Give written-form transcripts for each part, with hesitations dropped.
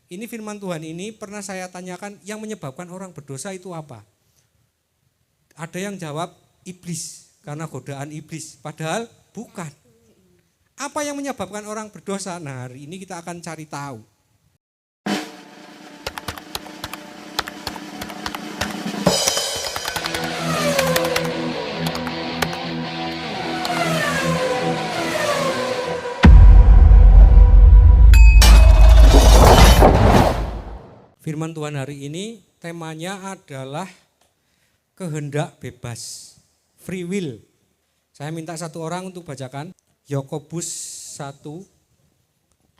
Ini firman Tuhan ini pernah saya tanyakan, yang menyebabkan orang berdosa itu apa? Ada yang jawab iblis, karena godaan iblis. Padahal bukan. Apa yang menyebabkan orang berdosa? Nah, hari ini kita akan cari tahu. Firman Tuhan hari ini temanya adalah kehendak bebas, free will. Saya minta satu orang untuk bacakan Yakobus 1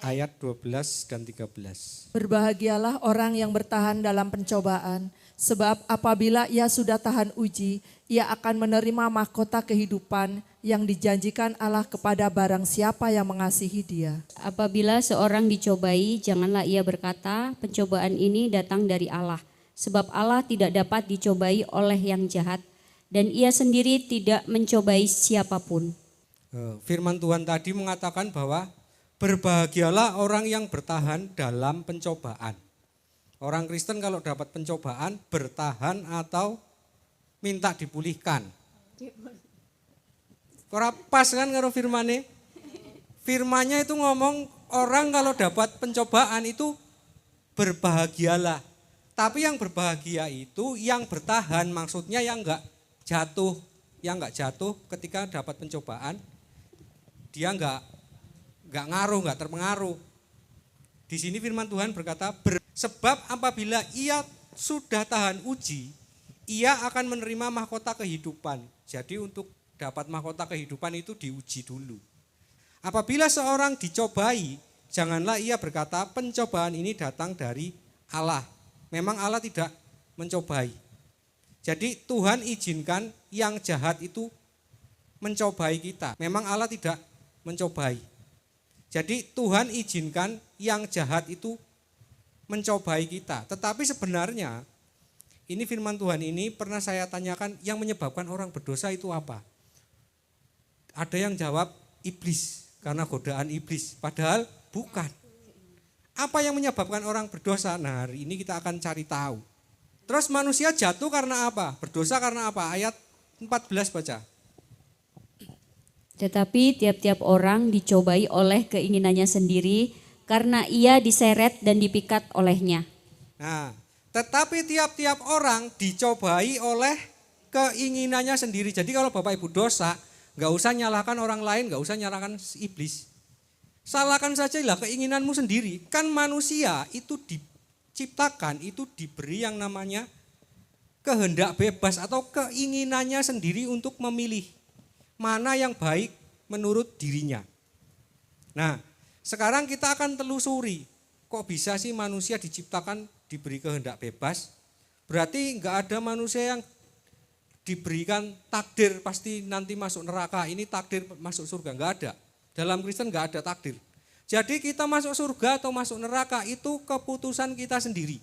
ayat 12 dan 13. Berbahagialah orang yang bertahan dalam pencobaan, sebab apabila ia sudah tahan uji, ia akan menerima mahkota kehidupan yang dijanjikan Allah kepada barang siapa yang mengasihi Dia. Apabila seorang dicobai, janganlah ia berkata, pencobaan ini datang dari Allah. Sebab Allah tidak dapat dicobai oleh yang jahat, dan ia sendiri tidak mencobai siapapun. Firman Tuhan tadi mengatakan bahwa berbahagialah orang yang bertahan dalam pencobaan. Orang Kristen kalau dapat pencobaan, bertahan atau minta dipulihkan. Ora pas kan karo firmane? Firmannya itu ngomong orang kalau dapat pencobaan itu berbahagialah. Tapi yang berbahagia itu yang bertahan, maksudnya yang enggak jatuh. Yang enggak jatuh ketika dapat pencobaan, dia enggak ngaruh, enggak terpengaruh. Di sini firman Tuhan berkata, sebab apabila ia sudah tahan uji, ia akan menerima mahkota kehidupan. Jadi untuk dapat mahkota kehidupan itu diuji dulu. Apabila seorang dicobai, janganlah ia berkata pencobaan ini datang dari Allah. Memang Allah tidak mencobai. Jadi Tuhan izinkan yang jahat itu mencobai kita. Memang Allah tidak mencobai. Jadi Tuhan izinkan yang jahat itu mencobai kita. Tetapi sebenarnya ini firman Tuhan ini pernah saya tanyakan, yang menyebabkan orang berdosa itu apa? Ada yang jawab iblis, karena godaan iblis. Padahal bukan. Apa yang menyebabkan orang berdosa? Nah, hari ini kita akan cari tahu. Terus manusia jatuh karena apa? Berdosa karena apa? Ayat 14 baca. Tetapi tiap-tiap orang dicobai oleh keinginannya sendiri, karena ia diseret dan dipikat olehnya. Nah, tetapi tiap-tiap orang dicobai oleh keinginannya sendiri. Jadi kalau Bapak Ibu dosa, gak usah nyalahkan orang lain, gak usah nyalahkan iblis. Salahkan saja lah keinginanmu sendiri. Kan manusia itu diciptakan, itu diberi yang namanya kehendak bebas atau keinginannya sendiri untuk memilih mana yang baik menurut dirinya. Nah, sekarang kita akan telusuri, kok bisa sih manusia diciptakan diberi kehendak bebas? Berarti enggak ada manusia yang diberikan takdir pasti nanti masuk neraka, ini takdir masuk surga, enggak ada. Dalam Kristen enggak ada takdir. Jadi kita masuk surga atau masuk neraka itu keputusan kita sendiri.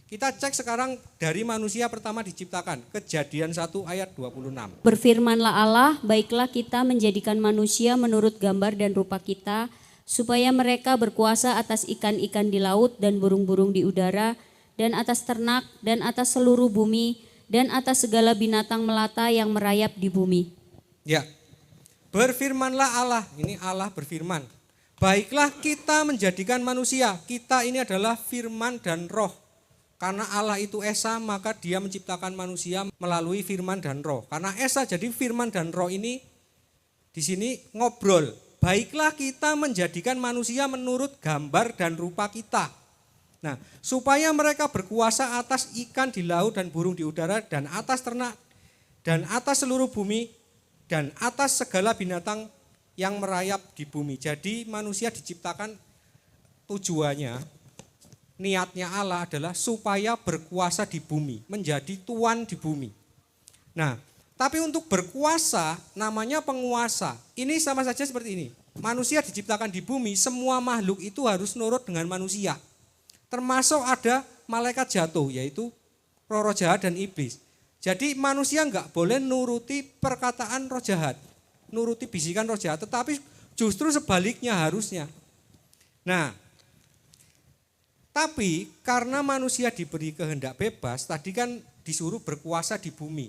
Kita cek sekarang dari manusia pertama diciptakan, Kejadian 1 ayat 26. Berfirmanlah Allah, baiklah kita menjadikan manusia menurut gambar dan rupa kita, supaya mereka berkuasa atas ikan-ikan di laut dan burung-burung di udara, dan atas ternak, dan atas seluruh bumi, dan atas segala binatang melata yang merayap di bumi. Ya, berfirmanlah Allah, ini Allah berfirman. Baiklah kita menjadikan manusia, kita ini adalah firman dan roh. Karena Allah itu Esa, maka dia menciptakan manusia melalui firman dan roh. Karena Esa, jadi firman dan roh ini di sini ngobrol. Baiklah kita menjadikan manusia menurut gambar dan rupa kita. Nah, supaya mereka berkuasa atas ikan di laut dan burung di udara dan atas ternak dan atas seluruh bumi dan atas segala binatang yang merayap di bumi. Jadi manusia diciptakan tujuannya, niatnya Allah adalah supaya berkuasa di bumi, menjadi tuan di bumi. Nah, tapi untuk berkuasa namanya penguasa. Ini sama saja seperti ini. Manusia diciptakan di bumi, semua makhluk itu harus nurut dengan manusia. Termasuk ada malaikat jatuh, yaitu roh jahat dan iblis. Jadi manusia enggak boleh nuruti perkataan roh jahat, nuruti bisikan roh jahat, tetapi justru sebaliknya harusnya. Nah, Tapi karena manusia diberi kehendak bebas, tadi kan disuruh berkuasa di bumi.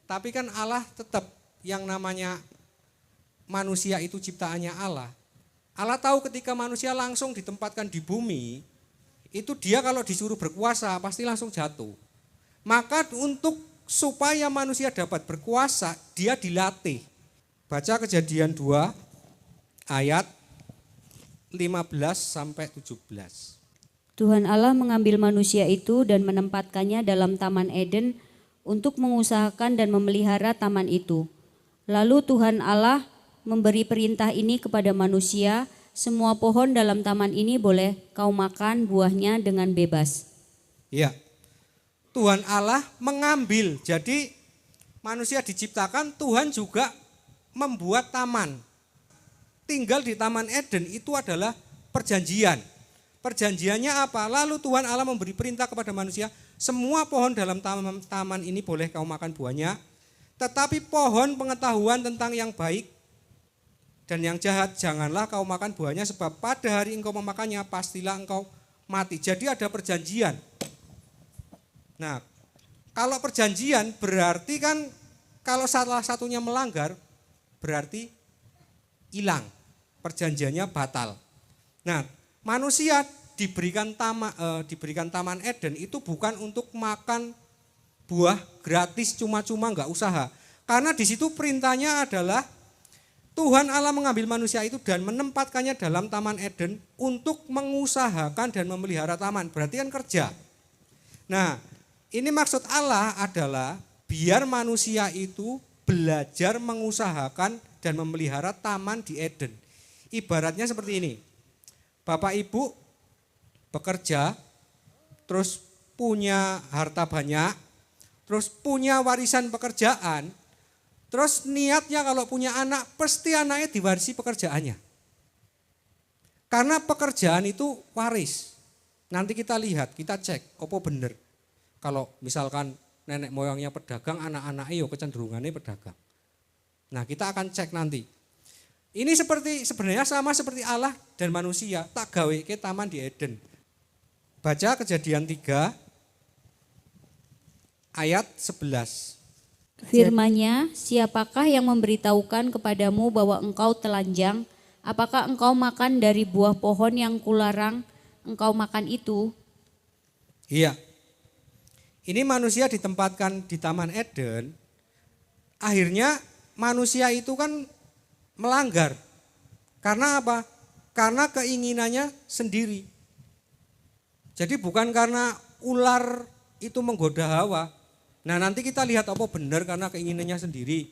Tapi kan Allah tetap yang namanya manusia itu ciptaannya Allah. Allah tahu ketika manusia langsung ditempatkan di bumi, itu dia kalau disuruh berkuasa pasti langsung jatuh. Maka untuk supaya manusia dapat berkuasa, dia dilatih. Baca Kejadian 2 ayat 15 sampai 17. Tuhan Allah mengambil manusia itu dan menempatkannya dalam Taman Eden untuk mengusahakan dan memelihara taman itu. Lalu Tuhan Allah memberi perintah ini kepada manusia, semua pohon dalam taman ini boleh kau makan buahnya dengan bebas. Ya, Tuhan Allah mengambil, jadi manusia diciptakan, Tuhan juga membuat taman. Tinggal di Taman Eden itu adalah perjanjian. Perjanjiannya apa? Lalu Tuhan Allah memberi perintah kepada manusia, semua pohon dalam taman ini boleh kau makan buahnya, tetapi pohon pengetahuan tentang yang baik dan yang jahat janganlah kau makan buahnya, sebab pada hari engkau memakannya pastilah engkau mati. Jadi ada perjanjian. Nah, kalau perjanjian berarti kan kalau salah satunya melanggar berarti hilang, perjanjiannya batal. Nah, manusia diberikan taman Eden itu bukan untuk makan buah gratis cuma-cuma enggak usaha. Karena di situ perintahnya adalah Tuhan Allah mengambil manusia itu dan menempatkannya dalam Taman Eden untuk mengusahakan dan memelihara taman. Berarti kan kerja. Nah, ini maksud Allah adalah biar manusia itu belajar mengusahakan dan memelihara taman di Eden. Ibaratnya seperti ini. Bapak Ibu bekerja, terus punya harta banyak, terus punya warisan pekerjaan, terus niatnya kalau punya anak, pasti anaknya diwarisi pekerjaannya. Karena pekerjaan itu waris. Nanti kita lihat, kita cek, apa benar. Kalau misalkan nenek moyangnya pedagang, anak-anaknya kecenderungannya pedagang. Nah, kita akan cek nanti. Ini sebenarnya sama seperti Allah dan manusia, tak gawe ke taman di Eden. Baca Kejadian 3 ayat 11. Firman-Nya, siapakah yang memberitahukan kepadamu bahwa engkau telanjang? Apakah engkau makan dari buah pohon yang kularang engkau makan itu? Iya. Ini manusia ditempatkan di Taman Eden. Akhirnya manusia itu kan melanggar. Karena apa? Karena keinginannya sendiri. Jadi bukan karena ular itu menggoda Hawa. Nah, nanti kita lihat apa benar karena keinginannya sendiri.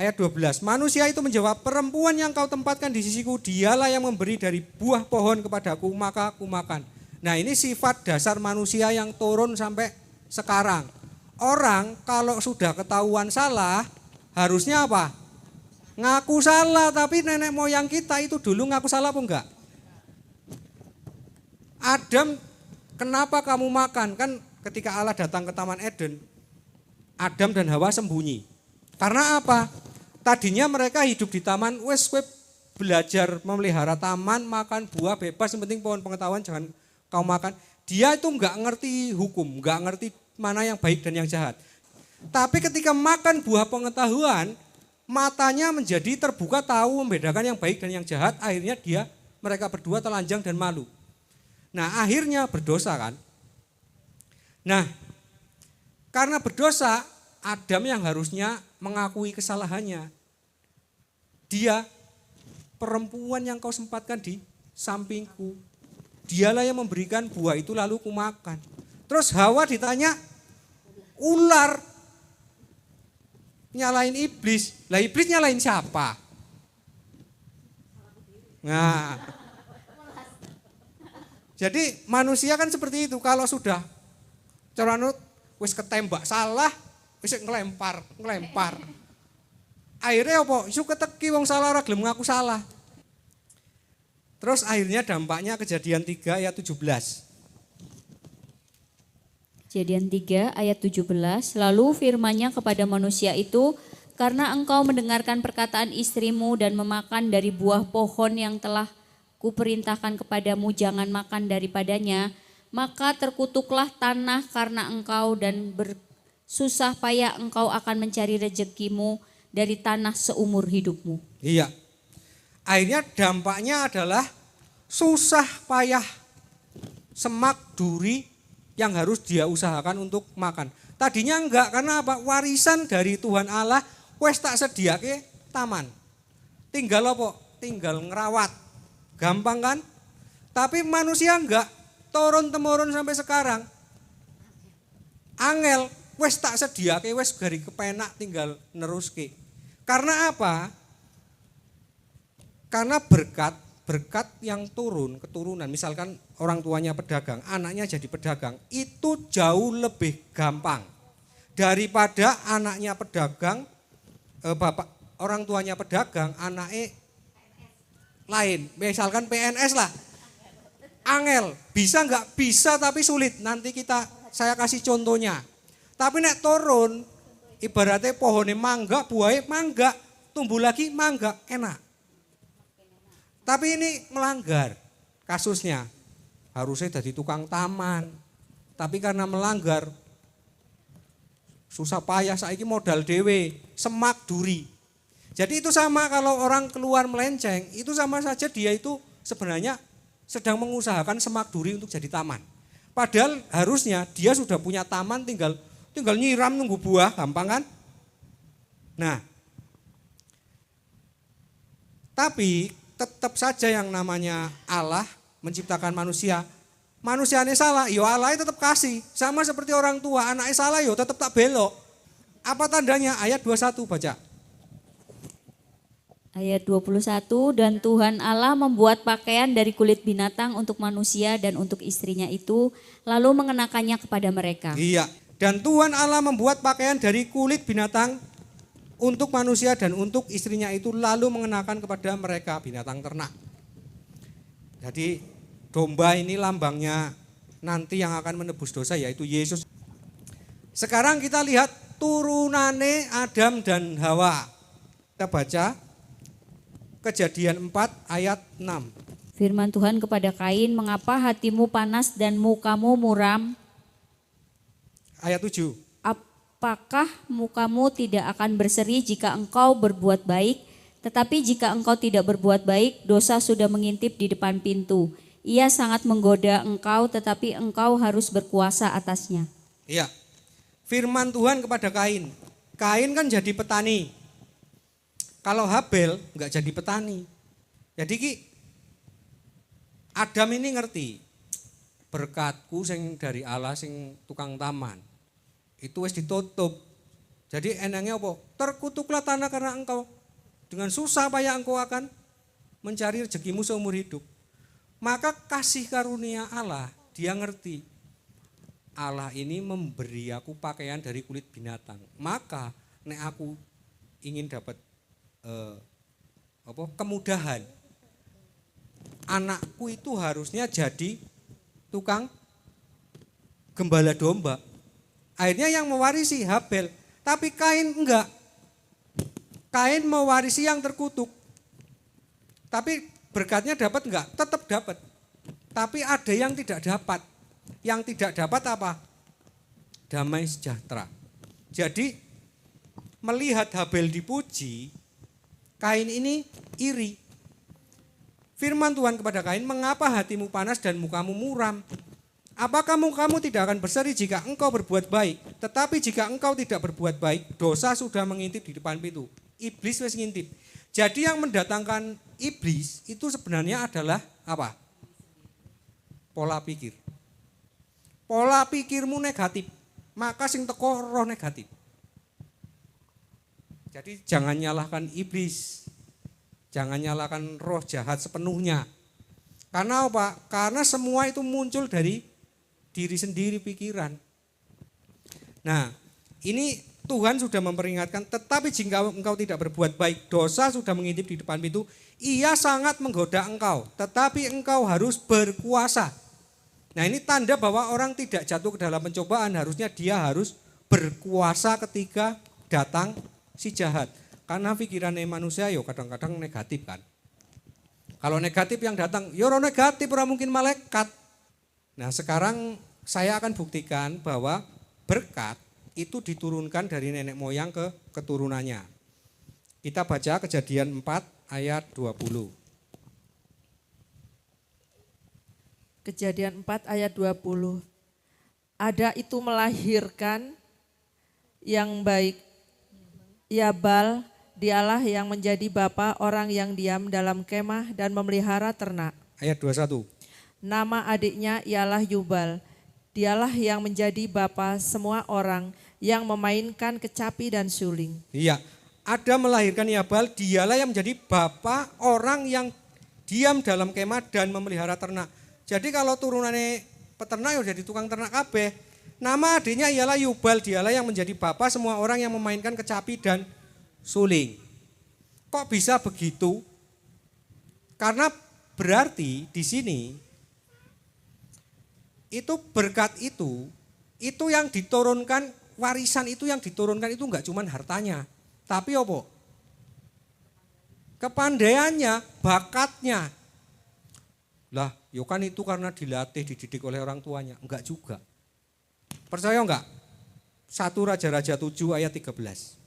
Ayat 12. Manusia itu menjawab, perempuan yang kau tempatkan di sisiku, dialah yang memberi dari buah pohon kepadaku, maka aku makan. Nah, ini sifat dasar manusia yang turun sampai sekarang. Orang kalau sudah ketahuan salah, harusnya apa? Ngaku salah, tapi nenek moyang kita itu dulu ngaku salah apa enggak? Adam, kenapa kamu makan? Kan ketika Allah datang ke Taman Eden, Adam dan Hawa sembunyi. Karena apa? Tadinya mereka hidup di taman, wes belajar memelihara taman, makan buah bebas, yang penting pohon pengetahuan jangan kau makan. Dia itu enggak ngerti hukum, enggak ngerti mana yang baik dan yang jahat. Tapi ketika makan buah pengetahuan, matanya menjadi terbuka, tahu membedakan yang baik dan yang jahat. Akhirnya mereka berdua telanjang dan malu. Nah, akhirnya berdosa kan. Nah, karena berdosa, Adam yang harusnya mengakui kesalahannya. Dia, perempuan yang kau sempatkan di sampingku, dialah yang memberikan buah itu lalu kumakan. Terus Hawa ditanya, ular nyalain iblis. Lah iblis nyalain siapa? Nah, jadi manusia kan seperti itu. Kalau sudah coranut wis ketembak salah, wis ngelempar. Akhirnya apa? Isu keteki wong salah ora gelem ngaku salah. Terus akhirnya dampaknya Kejadian 3 ayat 17. Kejadian 3 ayat 17, lalu firman-Nya kepada manusia itu, karena engkau mendengarkan perkataan istrimu dan memakan dari buah pohon yang telah kuperintahkan kepadamu jangan makan daripadanya, maka terkutuklah tanah karena engkau dan bersusah payah engkau akan mencari rezekimu dari tanah seumur hidupmu. Iya. Akhirnya dampaknya adalah susah payah semak duri yang harus dia usahakan untuk makan. Tadinya enggak, karena apa? Warisan dari Tuhan Allah wes tak sediake taman. Tinggal apa? Tinggal ngerawat. Gampang kan? Tapi manusia enggak, turun-temurun sampai sekarang. Angel wes tak sediake, wes gari kepenak tinggal neruske. Karena apa? Karena berkat yang turun, keturunan, misalkan orang tuanya pedagang, anaknya jadi pedagang, itu jauh lebih gampang daripada anaknya pedagang, orang tuanya pedagang, anaknya lain, misalkan PNS lah. Angel, bisa nggak? Bisa tapi sulit, nanti saya kasih contohnya. Tapi nek turun, ibaratnya pohonnya mangga, buahnya mangga, tumbuh lagi mangga, enak. Tapi ini melanggar kasusnya. Harusnya jadi tukang taman. Tapi karena melanggar, susah payah saiki modal dewe, semak duri. Jadi itu sama kalau orang keluar melenceng, itu sama saja dia itu sebenarnya sedang mengusahakan semak duri untuk jadi taman. Padahal harusnya dia sudah punya taman, tinggal nyiram nunggu buah, gampang kan? Nah, tapi tetap saja yang namanya Allah menciptakan manusia. Manusianya salah, yo Allah tetap kasih. Sama seperti orang tua, anaknya salah yo tetap tak belok. Apa tandanya? Ayat 21 baca. Ayat 21, dan Tuhan Allah membuat pakaian dari kulit binatang untuk manusia dan untuk istrinya itu, lalu mengenakannya kepada mereka. Iya, dan Tuhan Allah membuat pakaian dari kulit binatang untuk manusia dan untuk istrinya itu, lalu mengenakan kepada mereka binatang ternak. Jadi domba ini lambangnya nanti yang akan menebus dosa, yaitu Yesus. Sekarang kita lihat turunane Adam dan Hawa. Kita baca Kejadian 4 ayat 6. Firman Tuhan kepada Kain, mengapa hatimu panas dan mukamu muram? Ayat 7. Apakah mukamu tidak akan berseri jika engkau berbuat baik? Tetapi jika engkau tidak berbuat baik, dosa sudah mengintip di depan pintu. Ia sangat menggoda engkau, tetapi engkau harus berkuasa atasnya. Iya, firman Tuhan kepada Kain. Kain kan jadi petani. Kalau Habel enggak jadi petani. Jadi Adam ini ngerti, berkatku sing dari Allah sing tukang taman. Itu wis ditutup. Jadi enangnya apa? Terkutuklah tanah karena engkau dengan susah payah engkau akan mencari rezekimu seumur hidup. Maka kasih karunia Allah, dia ngerti. Allah ini memberi aku pakaian dari kulit binatang. Maka nek aku ingin dapat kemudahan, anakku itu harusnya jadi tukang gembala domba. Akhirnya yang mewarisi Habel, tapi Kain enggak. Kain mewarisi yang terkutuk. Tapi berkatnya dapat enggak? Tetap dapat. Tapi ada yang tidak dapat. Yang tidak dapat apa? Damai sejahtera. Jadi melihat Habel dipuji, Kain ini iri. Firman Tuhan kepada Kain, mengapa hatimu panas dan mukamu muram? Apakah mukamu tidak akan berseri jika engkau berbuat baik? Tetapi jika engkau tidak berbuat baik, dosa sudah mengintip di depan pintu. Iblis wis ngintip. Jadi yang mendatangkan iblis itu sebenarnya adalah apa? Pola pikir. Pola pikirmu negatif, maka sing teko roh negatif. Jadi jangan nyalahkan iblis. Jangan nyalahkan roh jahat sepenuhnya. Karena apa? Karena semua itu muncul dari diri sendiri, pikiran. Nah, ini Tuhan sudah memperingatkan, tetapi jika engkau tidak berbuat baik, dosa sudah mengintip di depan pintu, ia sangat menggoda engkau, tetapi engkau harus berkuasa. Nah, ini tanda bahwa orang tidak jatuh ke dalam pencobaan, harusnya dia harus berkuasa ketika datang si jahat. Karena pikirannya manusia yo kadang-kadang negatif kan. Kalau negatif yang datang, ya orang negatif, orang mungkin malaikat. Nah sekarang saya akan buktikan bahwa berkat itu diturunkan dari nenek moyang ke keturunannya. Kita baca Kejadian 4 ayat 20. Kejadian 4 ayat 20. Ada itu melahirkan yang baik, Yabal, dialah yang menjadi bapa orang yang diam dalam kemah dan memelihara ternak. Ayat 21. Nama adiknya ialah Yubal, dialah yang menjadi bapa semua orang yang memainkan kecapi dan suling. Iya, ada melahirkan Yabal, dialah yang menjadi bapa orang yang diam dalam kemah dan memelihara ternak. Jadi kalau turunannya peternak ya jadi tukang ternak kabeh. Nama adiknya ialah Yubal, dialah yang menjadi bapa semua orang yang memainkan kecapi dan suling. Kok bisa begitu? Karena berarti di sini itu berkat itu yang diturunkan, warisan itu yang diturunkan itu enggak cuma hartanya, tapi apa? Kepandaiannya, bakatnya. Lah, yo kan itu karena dilatih, dididik oleh orang tuanya. Enggak juga. Percaya enggak? 1 Raja-Raja 7 ayat 13.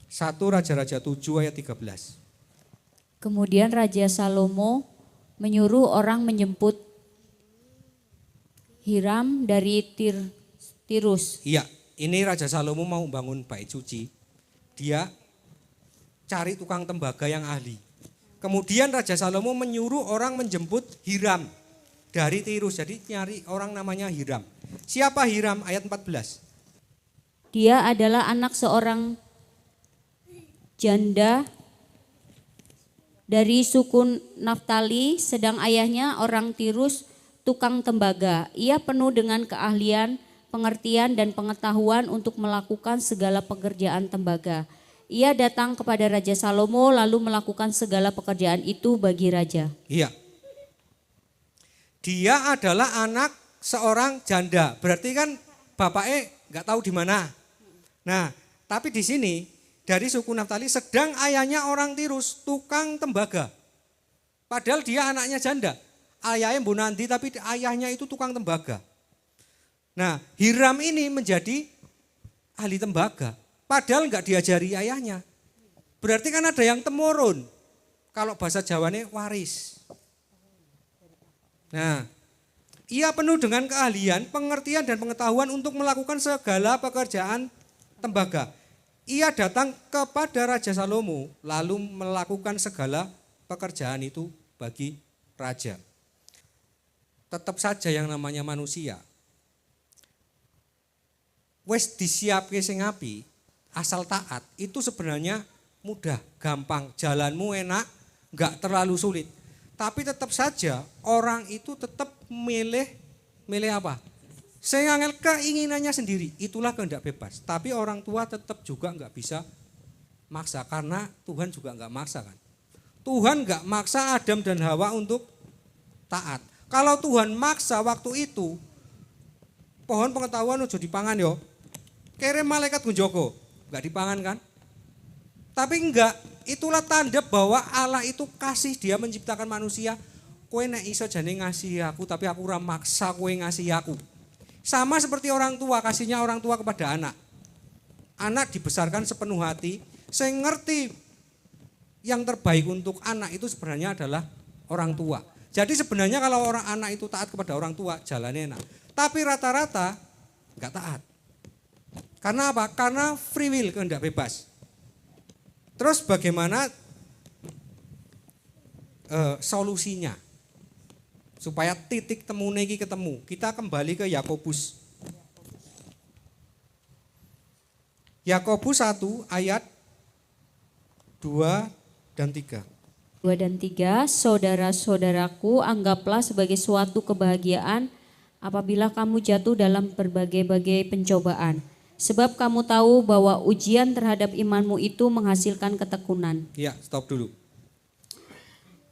1 Raja-Raja 7 ayat 13. Kemudian Raja Salomo menyuruh orang menjemput Hiram dari Tirus. Iya, ini Raja Salomo mau bangun bait suci. Dia cari tukang tembaga yang ahli. Kemudian Raja Salomo menyuruh orang menjemput Hiram dari Tirus. Jadi nyari orang namanya Hiram. Siapa Hiram? Ayat 14. Dia adalah anak seorang janda dari suku Naftali, sedang ayahnya orang Tirus, tukang tembaga. Ia penuh dengan keahlian, pengertian dan pengetahuan untuk melakukan segala pekerjaan tembaga. Ia datang kepada Raja Salomo lalu melakukan segala pekerjaan itu bagi raja. Iya. Dia adalah anak seorang janda. Berarti kan bapaknya nggak tahu di mana. Nah, tapi di sini dari suku Naftali sedang ayahnya orang Tirus, tukang tembaga. Padahal dia anaknya janda. Ayahnya Bu Nandi tapi ayahnya itu tukang tembaga. Nah, Hiram ini menjadi ahli tembaga. Padahal enggak diajari ayahnya. Berarti kan ada yang temurun. Kalau bahasa Jawanya waris. Nah, ia penuh dengan keahlian, pengertian dan pengetahuan untuk melakukan segala pekerjaan tembaga. Ia datang kepada Raja Salomo lalu melakukan segala pekerjaan itu bagi raja. Tetap saja yang namanya manusia. Wes disiapke sing apik, asal taat itu sebenarnya mudah, gampang, jalanmu enak, enggak terlalu sulit. Tapi tetap saja orang itu tetap milih apa? Saya ngangel keinginannya sendiri, itulah kehendak bebas. Tapi orang tua tetap juga enggak bisa maksa karena Tuhan juga enggak maksa kan. Tuhan enggak maksa Adam dan Hawa untuk taat. Kalau Tuhan maksa waktu itu, pohon pengetahuan ojo dipangan yo. Kirim malaikat gunjoko, enggak dipangan kan? Tapi enggak, itulah tanda bahwa Allah itu kasih, dia menciptakan manusia. Kowe nek iso jane ngasihi aku, tapi aku ora maksa kowe ngasihi aku. Sama seperti orang tua, kasihnya orang tua kepada anak. Anak dibesarkan sepenuh hati, saya ngerti yang terbaik untuk anak itu sebenarnya adalah orang tua. Jadi sebenarnya kalau orang anak itu taat kepada orang tua, jalannya enak. Tapi rata-rata enggak taat. Karena apa? Karena free will, kehendak bebas. Terus bagaimana solusinya? Supaya titik temu ini ketemu. Kita kembali ke Yakobus. Yakobus 1 ayat 2 dan 3. 2 dan 3, saudara-saudaraku, anggaplah sebagai suatu kebahagiaan apabila kamu jatuh dalam berbagai-bagai pencobaan. Sebab kamu tahu bahwa ujian terhadap imanmu itu menghasilkan ketekunan. Ya, stop dulu.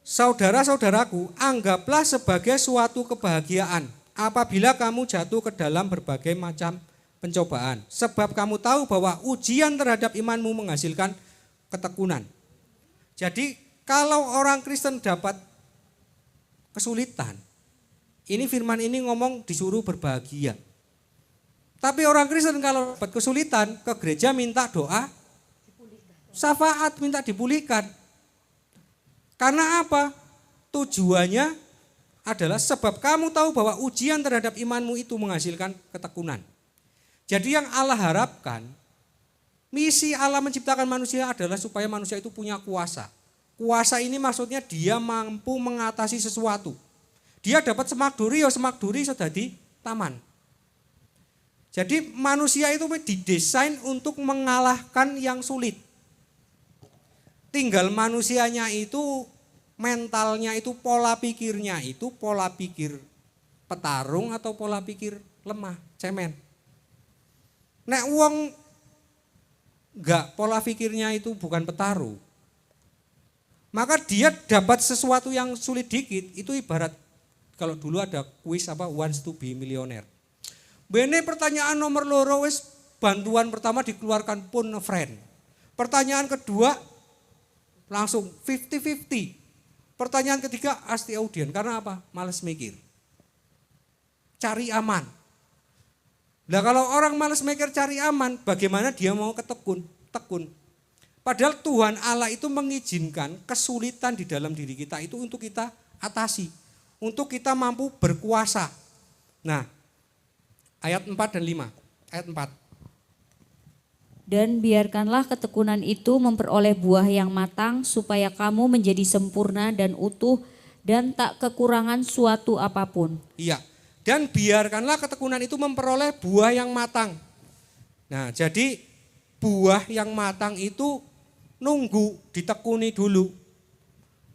Saudara-saudaraku, anggaplah sebagai suatu kebahagiaan apabila kamu jatuh ke dalam berbagai macam pencobaan. Sebab kamu tahu bahwa ujian terhadap imanmu menghasilkan ketekunan. Jadi kalau orang Kristen dapat kesulitan, ini firman ini ngomong disuruh berbahagia. Tapi orang Kristen kalau dapat kesulitan ke gereja minta doa, syafaat, minta dipulihkan. Karena apa? Tujuannya adalah sebab kamu tahu bahwa ujian terhadap imanmu itu menghasilkan ketekunan. Jadi yang Allah harapkan, misi Allah menciptakan manusia adalah supaya manusia itu punya kuasa. Kuasa ini maksudnya dia mampu mengatasi sesuatu. Dia dapat semak duri, ya semak duri sudah di taman. Jadi manusia itu didesain untuk mengalahkan yang sulit. Tinggal manusianya itu, mentalnya itu, pola pikirnya itu pola pikir petarung atau pola pikir lemah, cemen. Nek wong enggak, pola pikirnya itu bukan petarung, maka dia dapat sesuatu yang sulit dikit, itu ibarat kalau dulu ada kuis apa wants to be millionaire. Bene pertanyaan nomor loro wis bantuan pertama dikeluarkan pun a friend. Pertanyaan kedua langsung 50-50. Pertanyaan ketiga asti audien. Karena apa? Males mikir. Cari aman. Nah kalau orang males mikir cari aman, bagaimana dia mau tekun? Padahal Tuhan Allah itu mengizinkan kesulitan di dalam diri kita itu untuk kita atasi. Untuk kita mampu berkuasa. Nah, ayat 4 dan 5. Ayat 4. Dan biarkanlah ketekunan itu memperoleh buah yang matang supaya kamu menjadi sempurna dan utuh dan tak kekurangan suatu apapun. Iya. Dan biarkanlah ketekunan itu memperoleh buah yang matang. Nah, jadi buah yang matang itu nunggu ditekuni dulu.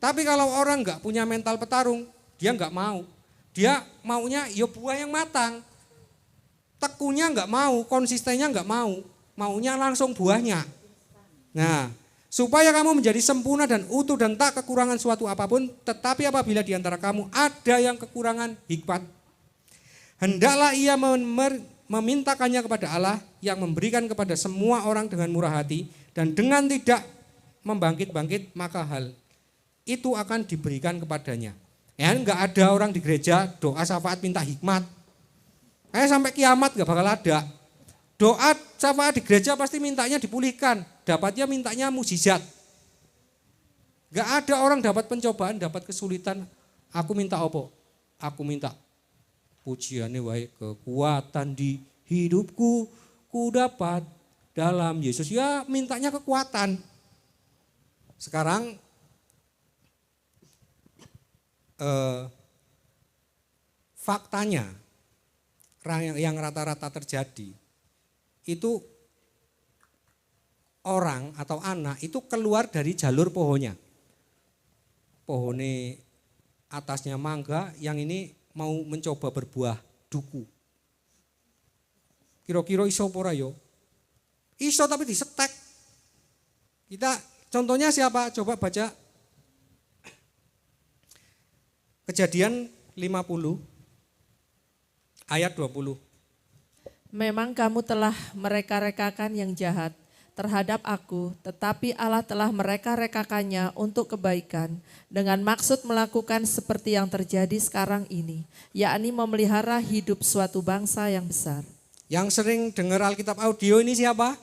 Tapi kalau orang enggak punya mental petarung, dia enggak mau. Dia maunya ya buah yang matang. Tekunya enggak mau, konsistennya enggak mau. Maunya langsung buahnya. Nah, supaya kamu menjadi sempurna dan utuh dan tak kekurangan suatu apapun, tetapi apabila di antara kamu ada yang kekurangan hikmat, hendaklah ia memintakannya kepada Allah yang memberikan kepada semua orang dengan murah hati dan dengan tidak membangkit-bangkit, maka hal itu akan diberikan kepadanya. Ya, enggak ada orang di gereja doa syafaat minta hikmat. Sampai kiamat enggak bakal ada. Doa syafaat di gereja pasti mintanya dipulihkan, dapatnya mintanya mukjizat. Enggak ada orang dapat pencobaan, dapat kesulitan, aku minta apa? Aku minta pujiannya wae kekuatan di hidupku ku dapat dalam Yesus. Ya mintanya kekuatan. Sekarang faktanya yang rata-rata terjadi itu orang atau anak itu keluar dari jalur pohonnya. Pohonnya atasnya mangga, yang ini mau mencoba berbuah duku. Kira-kira iso apa ora yo? Iso tapi disetek. Kita contohnya siapa? Coba baca Kejadian 50 ayat 20. Memang kamu telah mereka-rekakan yang jahat terhadap aku, tetapi Allah telah mereka-rekakannya untuk kebaikan dengan maksud melakukan seperti yang terjadi sekarang ini, yakni memelihara hidup suatu bangsa yang besar. Yang sering dengar Alkitab audio ini siapa?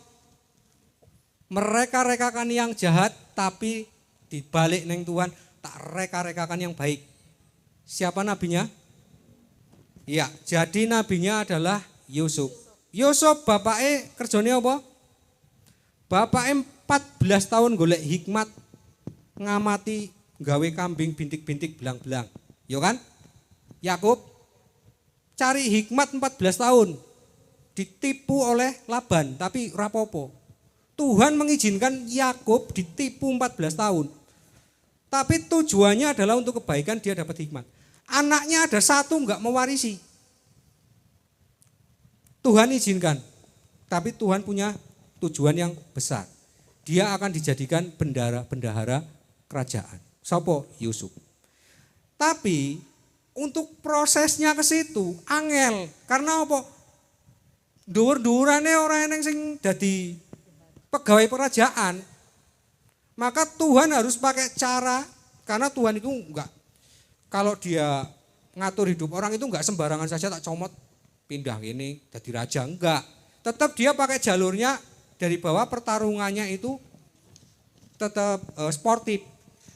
Mereka-rekakan yang jahat, tapi dibalik neng Tuhan tak reka-rekakan yang baik. Siapa nabinya? Iya, jadi nabinya adalah Yusuf. Yusuf bapaknya kerjanya apa? Bapaknya 14 tahun golek hikmat, ngamati gawe kambing bintik-bintik belang-belang. Yo kan? Yakub cari hikmat 14 tahun. Ditipu oleh Laban, tapi rapopo. Tuhan mengizinkan Yakub ditipu 14 tahun. Tapi tujuannya adalah untuk kebaikan, dia dapat hikmat. Anaknya ada satu enggak mewarisi. Tuhan izinkan, tapi Tuhan punya tujuan yang besar. Dia akan dijadikan bendahara kerajaan. Sopo? Yusuf. Tapi untuk prosesnya ke situ angel. Karena apa? Dhuwur-dhuwurane ora eneng sing dadi pegawai kerajaan. Maka Tuhan harus pakai cara, karena Tuhan itu enggak, kalau dia ngatur hidup orang itu enggak sembarangan saja tak comot pindah ini jadi raja, enggak. Tetap dia pakai jalurnya dari bawah, pertarungannya itu tetap sportif.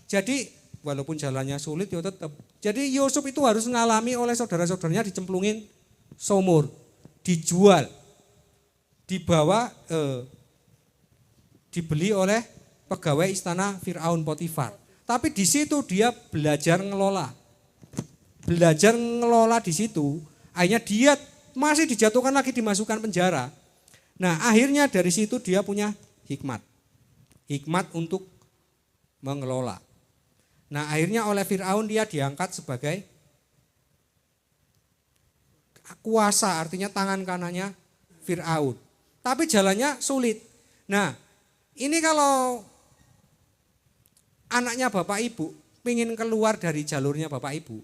Jadi walaupun jalannya sulit ya tetap. Jadi Yusuf itu harus mengalami oleh saudara-saudaranya dicemplungin sumur, dijual, dibawa, dibeli oleh pegawai istana Firaun Potifar. Tapi di situ dia belajar ngelola. Belajar ngelola di situ, akhirnya dia masih dijatuhkan lagi, dimasukkan penjara. Nah, akhirnya dari situ dia punya hikmat. Hikmat untuk mengelola. Nah, akhirnya oleh Firaun dia diangkat sebagai kuasa, artinya tangan kanannya Firaun. Tapi jalannya sulit. Nah, ini kalau anaknya bapak ibu pengen keluar dari jalurnya bapak ibu,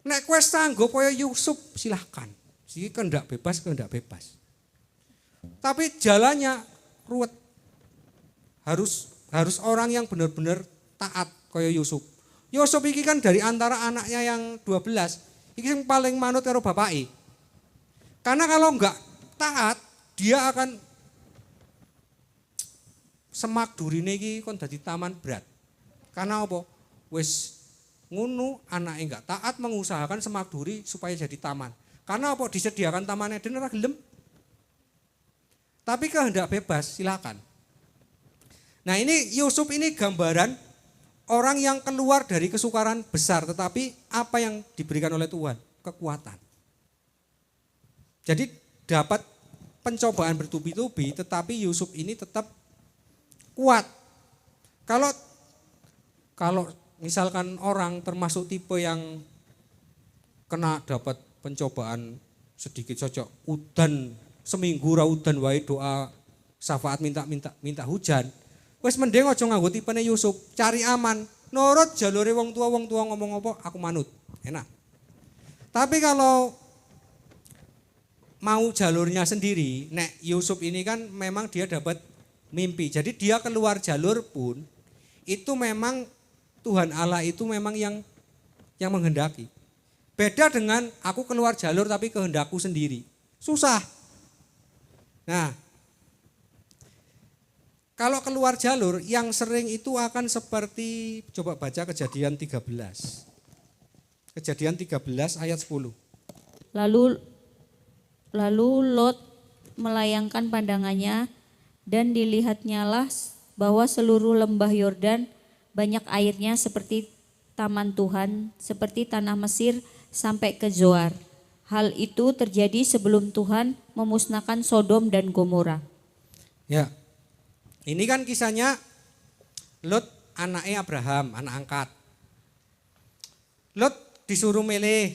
nek kowe sanggup kaya Yusuf silahkan. Iki kehendak bebas, kehendak bebas. Tapi jalannya ruwet. Harus orang yang benar-benar taat kaya Yusuf. Yusuf iki kan dari antara anaknya yang 12, iki yang paling manut karo bapake. Karena kalau enggak taat, dia akan semak durine iki kon dadi taman berat. Karena apa? Wis ngono anake enggak taat mengusahakan semak duri supaya jadi taman. Karena apa? Disediakan Taman Eden ora gelem. Tapi kehendak bebas silakan. Nah, ini Yusuf ini gambaran orang yang keluar dari kesukaran besar, tetapi apa yang diberikan oleh Tuhan? Kekuatan. Jadi dapat pencobaan bertubi-tubi, tetapi Yusuf ini tetap kuat. Kalau misalkan orang termasuk tipe yang kena dapat pencobaan sedikit cocok, udan seminggu ra udan wae doa syafaat minta hujan. Wis mending aja nganggo tipene Yusuf, cari aman, nurut jalure wong tua ngomong apa aku manut. Enak. Tapi kalau mau jalurnya sendiri, nek Yusuf ini kan memang dia dapat mimpi. Jadi dia keluar jalur pun itu memang Tuhan Allah itu memang yang menghendaki. Beda dengan aku keluar jalur tapi kehendakku sendiri. Susah. Nah, kalau keluar jalur yang sering itu akan seperti, coba baca Kejadian 13. Kejadian 13 ayat 10. Lalu Lot melayangkan pandangannya dan dilihatnyalah bahwa seluruh lembah Yordan banyak airnya seperti taman Tuhan, seperti tanah Mesir sampai ke Zoar. Hal itu terjadi sebelum Tuhan memusnahkan Sodom dan Gomora. Ya, ini kan kisahnya Lot anaknya Abraham, anak angkat. Lot disuruh milih,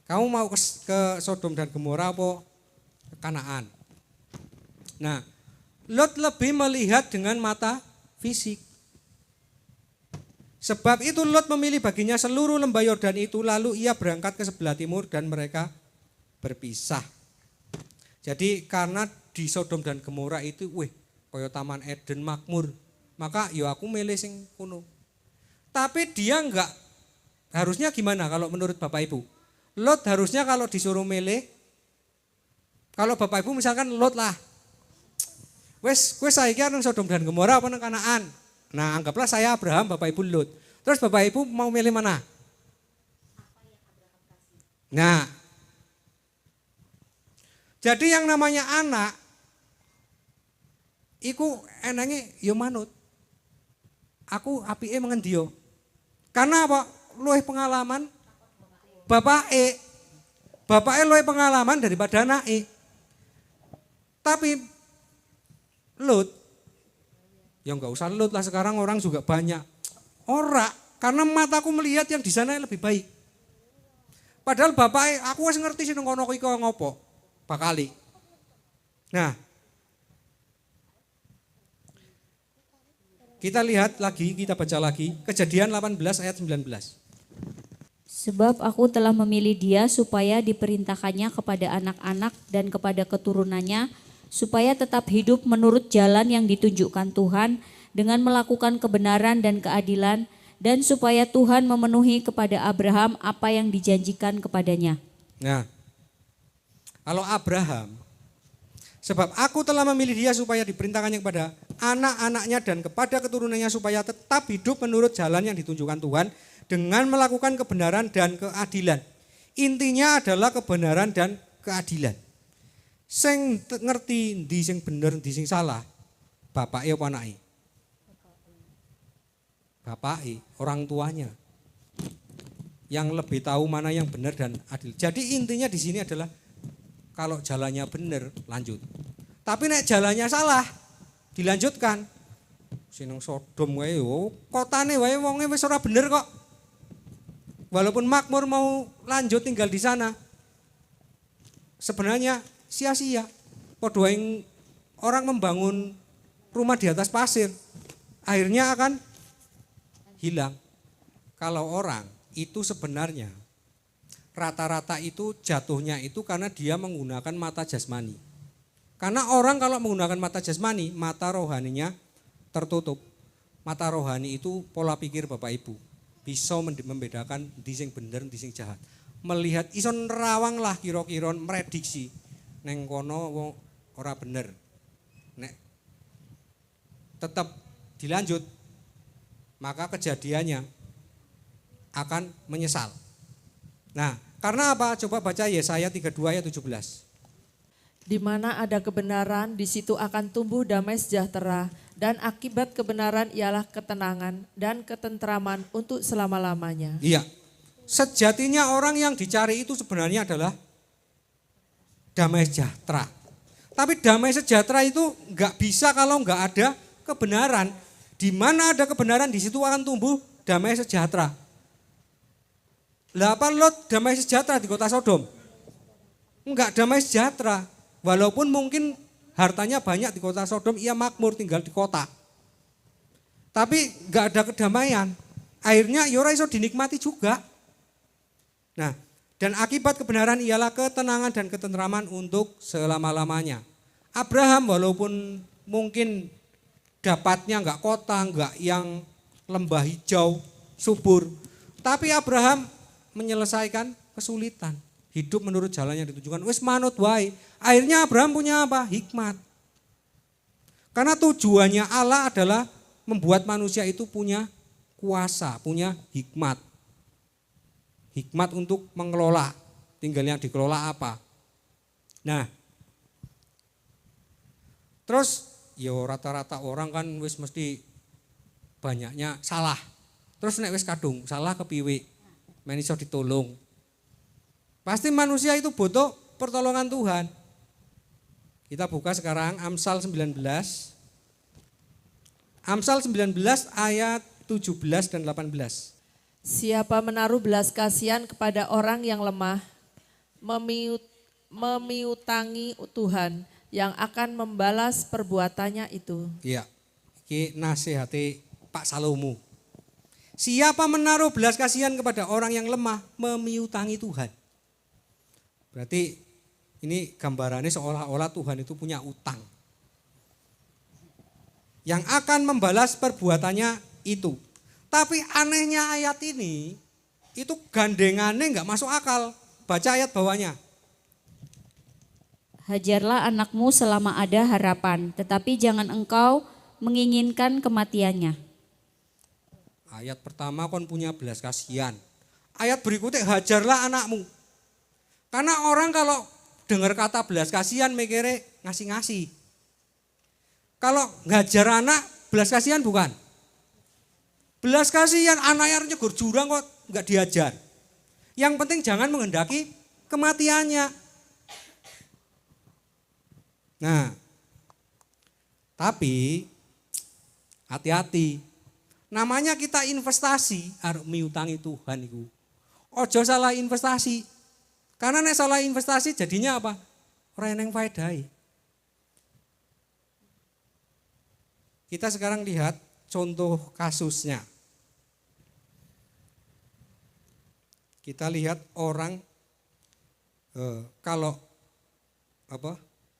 kamu mau ke Sodom dan Gomora apa ke Kanaan? Nah, Lot lebih melihat dengan mata fisik. Sebab itu Lot memilih baginya seluruh lembah Yordan itu, lalu ia berangkat ke sebelah timur dan mereka berpisah. Jadi karena di Sodom dan Gomora itu kaya Taman Eden makmur, maka ya aku milih sing kuno. Tapi dia enggak, harusnya gimana kalau menurut Bapak Ibu? Lot harusnya kalau disuruh milih, kalau Bapak Ibu misalkan Lot lah, wes saiki nang Sodom dan Gomora apa nang Kanaan? Nah, anggaplah saya Abraham, Bapak Ibu Lot. Terus Bapak Ibu mau milih mana? Nah, jadi yang namanya anak, iku enange ya manut. Aku apike mengendio. Karena apa? Luwih pengalaman bapake luwih pengalaman daripada anake. Tapi Lot, ya enggak usah Lot lah, sekarang orang juga banyak. Ora, karena mataku melihat yang di sana lebih baik. Padahal bapake aku wis ngerti sing kono iki ngopo. Bakali. Nah, kita lihat lagi, kita baca lagi Kejadian 18 ayat 19. Sebab aku telah memilih dia supaya diperintahkannya kepada anak-anak dan kepada keturunannya, supaya tetap hidup menurut jalan yang ditunjukkan Tuhan dengan melakukan kebenaran dan keadilan, dan supaya Tuhan memenuhi kepada Abraham apa yang dijanjikan kepadanya. Nah, kalau Abraham, sebab aku telah memilih dia supaya diperintahkannya kepada anak-anaknya dan kepada keturunannya supaya tetap hidup menurut jalan yang ditunjukkan Tuhan dengan melakukan kebenaran dan keadilan. Intinya adalah kebenaran dan keadilan. Sing ngerti ndi sing bener ndi sing salah, bapake apa anake? Bapake, orang tuanya. Yang lebih tahu mana yang benar dan adil. Jadi intinya di sini adalah kalau jalannya benar, lanjut. Tapi nek jalannya salah, dilanjutkan. Sineng Sodom wae yo, kotane wae wonge wis ora bener kok. Walaupun makmur mau lanjut tinggal di sana. Sebenarnya sia-sia. Padha yang orang membangun rumah di atas pasir, akhirnya akan hilang. Kalau orang itu sebenarnya rata-rata itu jatuhnya itu karena dia menggunakan mata jasmani. Karena orang kalau menggunakan mata jasmani, mata rohaninya tertutup. Mata rohani itu pola pikir Bapak Ibu. Bisa membedakan di sing bener, di sing jahat. Melihat ison nerawang lah kira-kira prediksi. Neng kono ora bener. Nek tetap dilanjut, maka kejadiannya akan menyesal. Nah, karena apa? Coba baca Yesaya 32 ayat 17. Di mana ada kebenaran, di situ akan tumbuh damai sejahtera, dan akibat kebenaran ialah ketenangan dan ketentraman untuk selama-lamanya. Iya, sejatinya orang yang dicari itu sebenarnya adalah damai sejahtera. Tapi damai sejahtera itu nggak bisa kalau nggak ada kebenaran. Di mana ada kebenaran, di situ akan tumbuh damai sejahtera. Lah apa Lot damai sejahtera di kota Sodom? Enggak damai sejahtera. Walaupun mungkin hartanya banyak di kota Sodom, ia makmur tinggal di kota. Tapi enggak ada kedamaian. Akhirnya ya ora iso dinikmati juga. Nah, dan akibat kebenaran ialah ketenangan dan ketentraman untuk selama-lamanya. Abraham walaupun mungkin dapatnya enggak kota, enggak yang lembah hijau, subur. Tapi Abraham menyelesaikan kesulitan. Hidup menurut jalan yang ditunjukkan. Wis manut wae. Akhirnya Abraham punya apa? Hikmat. Karena tujuannya Allah adalah membuat manusia itu punya kuasa, punya hikmat. Hikmat untuk mengelola. Tinggal yang dikelola apa. Nah, terus ya rata-rata orang kan wis mesti banyaknya salah. Terus nek wis kadung salah kepiwe, men iso ditolong. Pasti manusia itu butuh pertolongan Tuhan. Kita buka sekarang Amsal 19. Amsal 19 ayat 17 dan 18. Siapa menaruh belas kasihan kepada orang yang lemah, memiutangi Tuhan yang akan membalas perbuatannya itu. Iya, ini nasihati Pak Salomo. Siapa menaruh belas kasihan kepada orang yang lemah, memiutangi Tuhan. Berarti ini gambarannya seolah-olah Tuhan itu punya utang. Yang akan membalas perbuatannya itu. Tapi anehnya ayat ini, itu gandengannya enggak masuk akal. Baca ayat bawahnya. Hajarlah anakmu selama ada harapan, tetapi jangan engkau menginginkan kematiannya. Ayat pertama kon punya belas kasihan. Ayat berikutnya hajarlah anakmu. Karena orang kalau dengar kata belas kasihan mikirnya ngasih-ngasih. Kalau ngajar anak belas kasihan bukan? Belas kasihan anaknya nyegur jurang kok enggak diajar. Yang penting jangan menghendaki kematiannya. Nah, tapi hati-hati. Namanya kita investasi, harus miutangi Tuhan itu. Ojo salah investasi. Karena nek salah investasi jadinya apa? Ora eneng faedahe. Kita sekarang lihat contoh kasusnya. Kita lihat orang kalau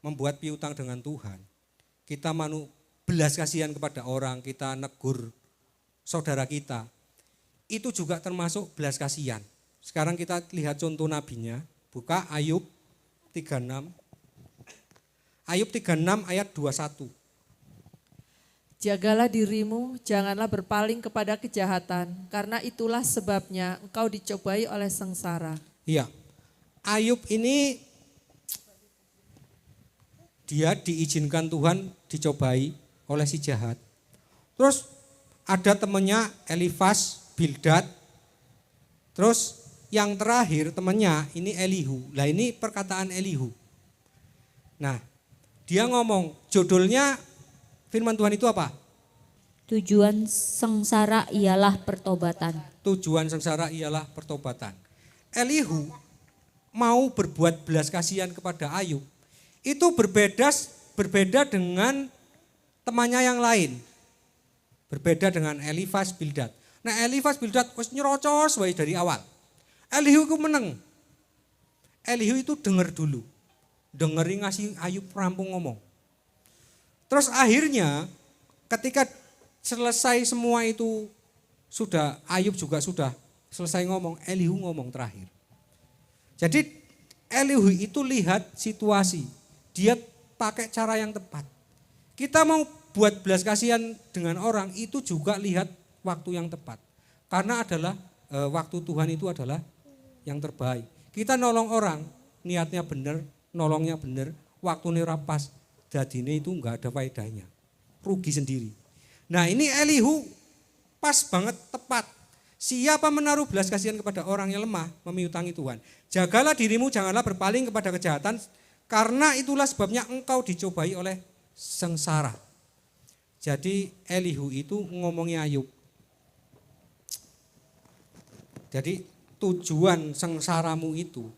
membuat piutang dengan Tuhan, kita belas kasihan kepada orang, kita negur saudara kita, itu juga termasuk belas kasihan. Sekarang kita lihat contoh nabinya, buka Ayub 36. Ayub 36 ayat 21. Jagalah dirimu, janganlah berpaling kepada kejahatan, karena itulah sebabnya engkau dicobai oleh sengsara. Iya, Ayub ini dia diizinkan Tuhan dicobai oleh si jahat. Terus ada temannya Elifas, Bildad. Terus yang terakhir temannya ini Elihu. Nah ini perkataan Elihu. Nah dia ngomong judulnya firman Tuhan itu apa? Tujuan sengsara ialah pertobatan. Tujuan sengsara ialah pertobatan. Elihu mau berbuat belas kasihan kepada Ayub. Itu berbeda dengan temannya yang lain. Berbeda dengan Elifas, Bildad. Nah Elifas, Bildad wis nyerocos wae dari awal. Elihu itu meneng. Elihu itu dengar dulu. Dengeri ngasih Ayub rampung ngomong. Terus akhirnya ketika selesai semua itu sudah, Ayub juga sudah selesai ngomong, Elihu ngomong terakhir. Jadi Elihu itu lihat situasi, dia pakai cara yang tepat. Kita mau buat belas kasihan dengan orang itu juga lihat waktu yang tepat. Karena adalah waktu Tuhan itu adalah yang terbaik. Kita nolong orang, niatnya benar, nolongnya benar, waktunya rapas, jadinya itu enggak ada faedahnya. Rugi sendiri. Nah ini Elihu pas banget tepat. Siapa menaruh belas kasihan kepada orang yang lemah, memiutangi Tuhan. Jagalah dirimu, janganlah berpaling kepada kejahatan, karena itulah sebabnya engkau dicobai oleh sengsara. Jadi Elihu itu ngomongnya Ayub. Jadi tujuan sengsaramu itu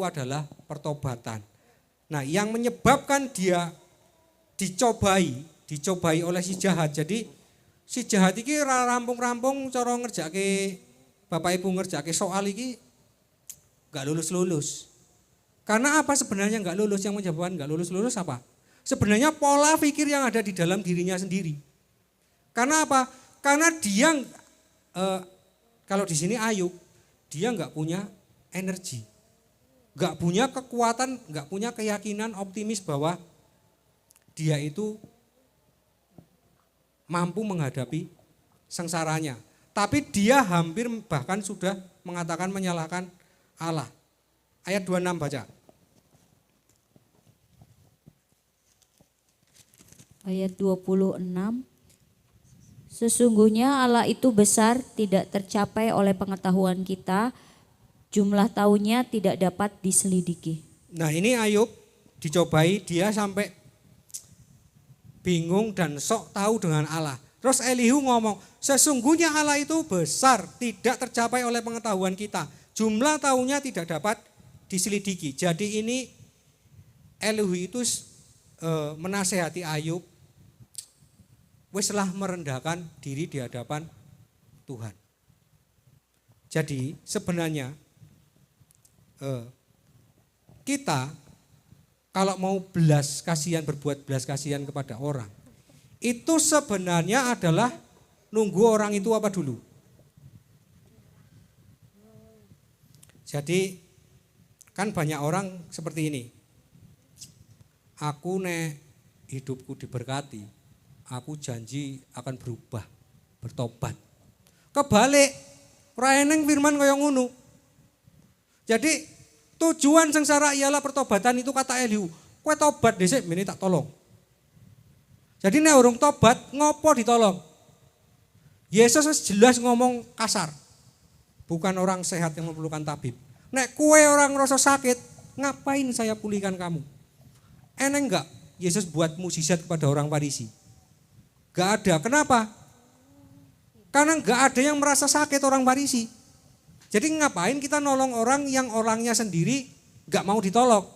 adalah pertobatan. Nah yang menyebabkan dia dicobai oleh si jahat. Jadi si jahat ini rampung-rampung cara ngerjake, Bapak Ibu ngerjake soal ini gak lulus-lulus. Karena apa sebenarnya gak lulus, yang menyebabkan gak lulus-lulus apa? Sebenarnya pola pikir yang ada di dalam dirinya sendiri. Karena apa? Karena dia, kalau di sini Ayub, dia gak punya energi. Gak punya kekuatan, gak punya keyakinan optimis bahwa dia itu mampu menghadapi sengsaranya. Tapi dia hampir bahkan sudah mengatakan menyalahkan Allah. Ayat 26 baca. Ayat 26. Sesungguhnya Allah itu besar, tidak tercapai oleh pengetahuan kita, jumlah tahunnya tidak dapat diselidiki. Nah ini Ayub dicobai, dia sampai bingung dan sok tahu dengan Allah. Terus Elihu ngomong, sesungguhnya Allah itu besar, tidak tercapai oleh pengetahuan kita, jumlah tahunnya tidak dapat diselidiki. Jadi ini Elihu itu menasehati Ayub, weslah merendahkan diri di hadapan Tuhan. Jadi sebenarnya kita kalau mau berbuat belas kasihan kepada orang, itu sebenarnya adalah nunggu orang itu apa dulu. Jadi kan banyak orang seperti ini. Aku nek hidupku diberkati, aku janji akan berubah, bertobat. Kebalik, ora eneng firman kaya ngono. Jadi tujuan sengsara ialah pertobatan itu kata Elihu. Kowe tobat dhisik mene tak tolong. Jadi nek urung tobat ngopo ditolong? Yesus jelas ngomong kasar. Bukan orang sehat yang memerlukan tabib. Nek kowe orang ngerasa sakit, ngapain saya pulihkan kamu? Eneng enggak Yesus buat mukjizat kepada orang Farisi? Gak ada. Kenapa? Karena gak ada yang merasa sakit orang Farisi. Jadi ngapain kita nolong orang yang orangnya sendiri gak mau ditolong?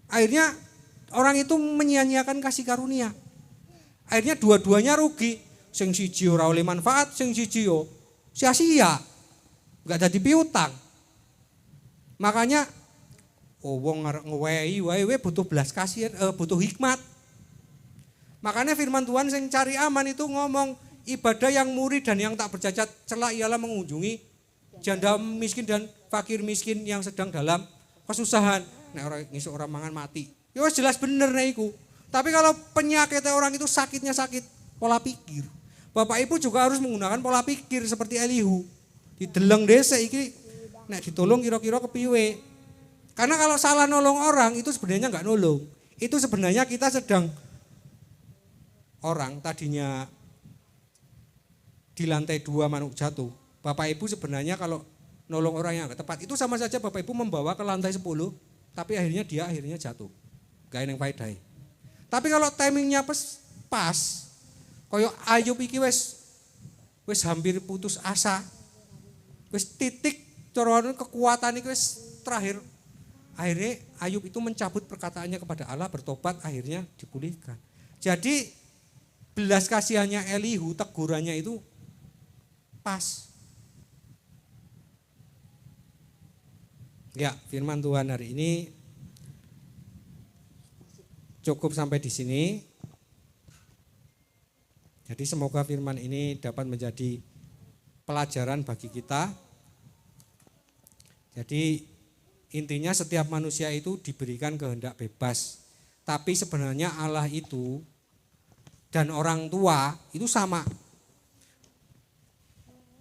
Akhirnya orang itu menyia-nyiakan kasih karunia. Akhirnya dua-duanya rugi. Sing siji ora oleh manfaat, sing siji yo sia-sia. Gak jadi piutang. Makanya wong ngewehi wae butuh belas kasihan, butuh hikmat. Makanya firman Tuhan yang cari aman itu ngomong ibadah yang murni dan yang tak bercacat celah ialah mengunjungi janda miskin dan fakir miskin yang sedang dalam kesusahan. Nek orang ngisuk orang mangan mati. Ya wis jelas bener nek iku. Tapi kalau penyakitnya orang itu sakitnya sakit pola pikir. Bapak Ibu juga harus menggunakan pola pikir seperti Elihu. Dideleng desa iki nek ditolong kira-kira kepiwe. Karena kalau salah nolong orang itu sebenarnya enggak nolong. Itu sebenarnya kita sedang orang tadinya di lantai 2 manuk jatuh. Bapak Ibu sebenarnya kalau nolong orang yang enggak tepat itu sama saja Bapak Ibu membawa ke lantai 10, tapi akhirnya dia jatuh. Gak yang faedahe. Tapi kalau timingnya pas, koyo Ayub iki wis hampir putus asa. Wis titik coroan kekuatan iki wis terakhir. Akhirnya Ayub itu mencabut perkataannya kepada Allah, bertobat, akhirnya dipulihkan. Jadi belas kasihannya Elihu, tegurannya itu pas. Ya, firman Tuhan hari ini cukup sampai di sini. Jadi semoga firman ini dapat menjadi pelajaran bagi kita. Jadi intinya setiap manusia itu diberikan kehendak bebas. Tapi sebenarnya Allah itu dan orang tua itu sama.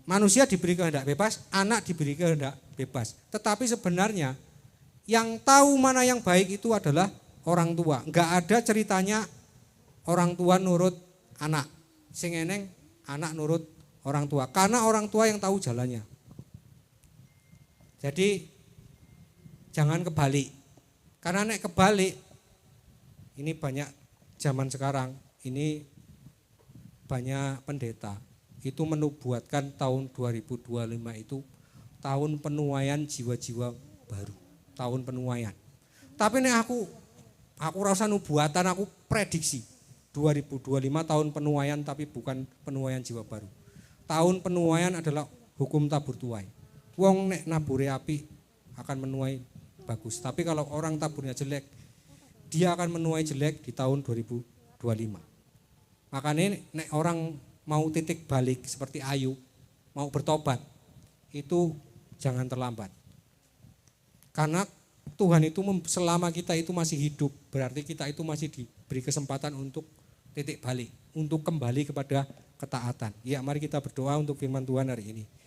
Manusia diberi kehendak bebas, anak diberi kehendak bebas. Tetapi sebenarnya yang tahu mana yang baik itu adalah orang tua. Enggak ada ceritanya orang tua nurut anak. Sing eneng anak nurut orang tua. Karena orang tua yang tahu jalannya. Jadi jangan kebalik. Karena nek kebalik ini banyak zaman sekarang ini banyak pendeta itu menubuatkan tahun 2025 itu tahun penuaian jiwa-jiwa baru, tahun penuaian. Tapi nek aku rasa nubuatan, aku prediksi 2025 tahun penuaian tapi bukan penuaian jiwa baru. Tahun penuaian adalah hukum tabur tuai. Wong nek nabure api akan menuai bagus. Tapi kalau orang taburnya jelek, dia akan menuai jelek di tahun 2025. Makanya nek orang mau titik balik seperti Ayub, mau bertobat, itu jangan terlambat. Karena Tuhan itu selama kita itu masih hidup, berarti kita itu masih diberi kesempatan untuk titik balik, untuk kembali kepada ketaatan. Ya, mari kita berdoa untuk firman Tuhan hari ini.